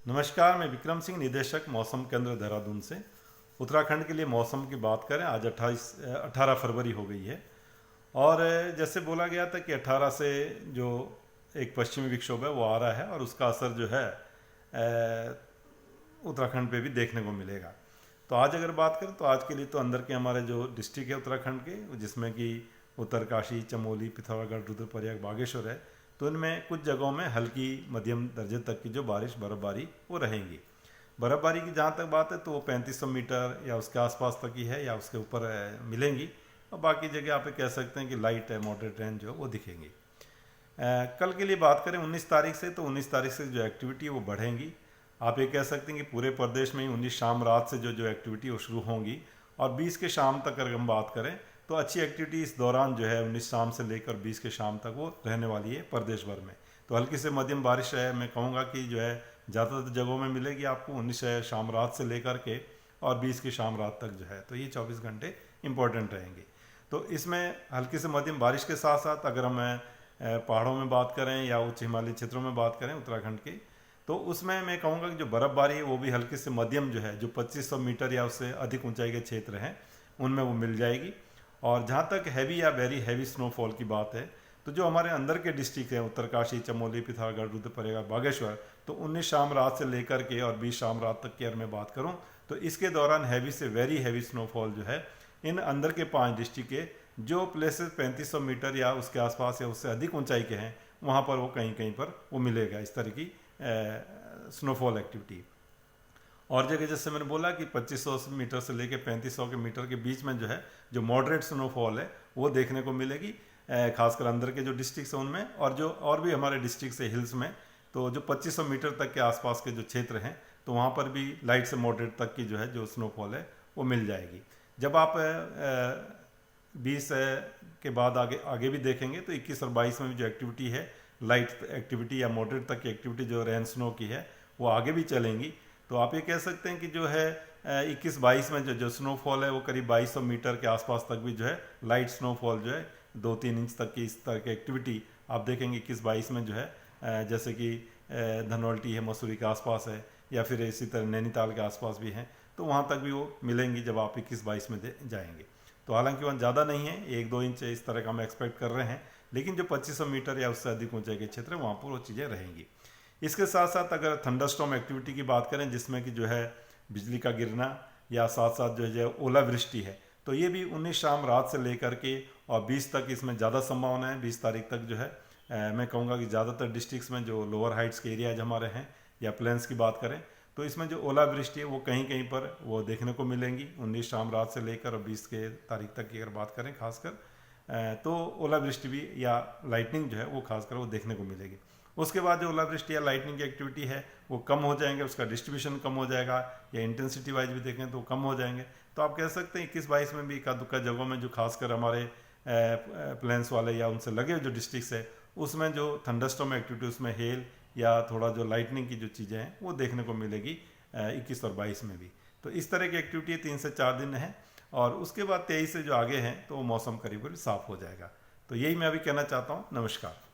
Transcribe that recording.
नमस्कार, मैं विक्रम सिंह, निदेशक मौसम केंद्र देहरादून से। उत्तराखंड के लिए मौसम की बात करें, आज 18 फरवरी हो गई है। और जैसे बोला गया था कि 18 से जो एक पश्चिमी विक्षोभ है वो आ रहा है और उसका असर जो है उत्तराखंड पे भी देखने को मिलेगा। तो आज अगर बात करें तो आज के लिए तो अंदर के हमारे जो डिस्ट्रिक्ट है उत्तराखंड के, जिसमें कि उत्तरकाशी, चमोली, पिथौरागढ़, रुद्रप्रयाग, बागेश्वर है, तो इनमें कुछ जगहों में हल्की मध्यम दर्जे तक की जो बारिश बर्फबारी वो रहेंगी। बर्फबारी की जहाँ तक बात है तो वो 3500 मीटर या उसके आसपास तक ही है या उसके ऊपर मिलेंगी। और बाकी जगह आप कह सकते हैं कि लाइट है, मॉडरेट रेंज जो वो दिखेंगी। कल के लिए बात करें 19 तारीख से, तो 19 तारीख से जो एक्टिविटी है वो बढ़ेंगी। आप ये कह सकते हैं कि पूरे प्रदेश में ही 19 शाम रात से जो जो एक्टिविटी वो शुरू होंगी और 20 के शाम तक अगर हम बात करें तो अच्छी एक्टिविटी इस दौरान जो है 19 शाम से लेकर 20 के शाम तक वो रहने वाली है प्रदेश भर में। तो हल्की से मध्यम बारिश है, मैं कहूँगा कि जो है ज़्यादातर जगहों में मिलेगी आपको 19 शाम रात से लेकर के और 20 की शाम रात तक जो है, तो ये 24 घंटे इंपॉर्टेंट रहेंगे। तो इसमें हल्की से मध्यम बारिश के साथ साथ अगर हम पहाड़ों में बात करें या उच्च हिमालयी क्षेत्रों में बात करें उत्तराखंड की, तो उसमें मैं कहूँगा कि जो बर्फ़बारी है वो भी हल्की से मध्यम जो है, जो 2500 मीटर या उससे अधिक ऊंचाई के क्षेत्र हैं उनमें वो मिल जाएगी। और जहाँ तक हैवी या वेरी हैवी स्नोफॉल की बात है, तो जो हमारे अंदर के डिस्ट्रिक्ट हैं उत्तरकाशी, चमोली, पिथौरागढ़, रुद्रप्रयाग, बागेश्वर, तो 19 शाम रात से लेकर के और 20 शाम रात तक की अगर मैं बात करूँ तो इसके दौरान हैवी से वेरी हैवी स्नोफॉल जो है इन अंदर के 5 डिस्ट्रिक्ट के जो प्लेसेस 3500 मीटर या उसके आसपास या उससे अधिक ऊंचाई के हैं वहाँ पर वो कहीं कहीं पर वो मिलेगा इस तरह की स्नोफॉल एक्टिविटी। और जगह जैसे मैंने बोला कि 2500 मीटर से लेकर 3500 के मीटर के बीच में जो है जो मॉडरेट स्नोफॉल है वो देखने को मिलेगी, खासकर अंदर के जो डिस्ट्रिक्ट हैं उनमें, और जो और भी हमारे डिस्ट्रिक्ट है हिल्स में, तो जो 2500 मीटर तक के आसपास के जो क्षेत्र हैं तो वहाँ पर भी लाइट से मॉडरेट तक की जो है जो स्नोफॉल है वो मिल जाएगी। जब आप 20 के बाद आगे आगे भी देखेंगे तो 21 और 22 में भी जो एक्टिविटी है लाइट एक्टिविटी या मॉडरेट तक की एक्टिविटी जो रेन स्नो की है वो आगे भी चलेंगी। तो आप ये कह सकते हैं कि जो है 21-22 में जो स्नोफॉल है वो करीब 2200 मीटर के आसपास तक भी जो है लाइट स्नोफॉल जो है 2-3 इंच तक की इस तरह की एक्टिविटी आप देखेंगे 21-22 में जो है, जैसे कि धनौल्टी है, मसूरी के आसपास है, या फिर इसी तरह नैनीताल के आसपास भी हैं, तो वहाँ तक भी वो मिलेंगी जब आप 21-22 में जाएंगे। तो हालांकि वहाँ ज़्यादा नहीं है, 1-2 इंच इस तरह का हम एक्सपेक्ट कर रहे हैं, लेकिन जो 2500 मीटर या उससे अधिक ऊंचाई के क्षेत्र है वहाँ पर वो चीज़ें रहेंगी। इसके साथ साथ अगर थंडरस्टॉर्म एक्टिविटी की बात करें जिसमें कि जो है बिजली का गिरना या साथ साथ जो है ओलावृष्टि है, तो ये भी 19 शाम रात से लेकर के और 20 तक इसमें ज़्यादा संभावना है। 20 तारीख तक जो है मैं कहूँगा कि ज़्यादातर डिस्ट्रिक्ट्स में जो लोअर हाइट्स के एरियाज हमारे हैं या प्लेन्स की बात करें तो इसमें जो ओलावृष्टि है वो कहीं कहीं पर वो देखने को मिलेंगी 19 शाम रात से लेकर और 20 के तारीख तक की अगर बात करें खासकर, तो ओलावृष्टि भी या लाइटनिंग जो है वो खासकर वो देखने को मिलेगी। उसके बाद जो ओलावृष्टि या लाइटनिंग की एक्टिविटी है वो कम हो जाएंगे, उसका डिस्ट्रीब्यूशन कम हो जाएगा, या इंटेंसिटी वाइज भी देखें तो कम हो जाएंगे। तो आप कह सकते हैं 21-22 में भी इक्का दुक्का जगहों में जो खासकर हमारे प्लेन्स वाले या उनसे लगे जो डिस्ट्रिक्ट्स है उसमें जो थंडरस्टॉर्म एक्टिविटी उसमें हेल या थोड़ा जो लाइटनिंग की जो चीज़ें हैं वो देखने को मिलेगी 21 और 22 में भी। तो इस तरह की एक्टिविटी 3 से 4 दिन है और उसके बाद 23 से जो आगे हैं तो मौसम करीब करीब साफ हो जाएगा। तो यही मैं अभी कहना चाहता हूँ। नमस्कार।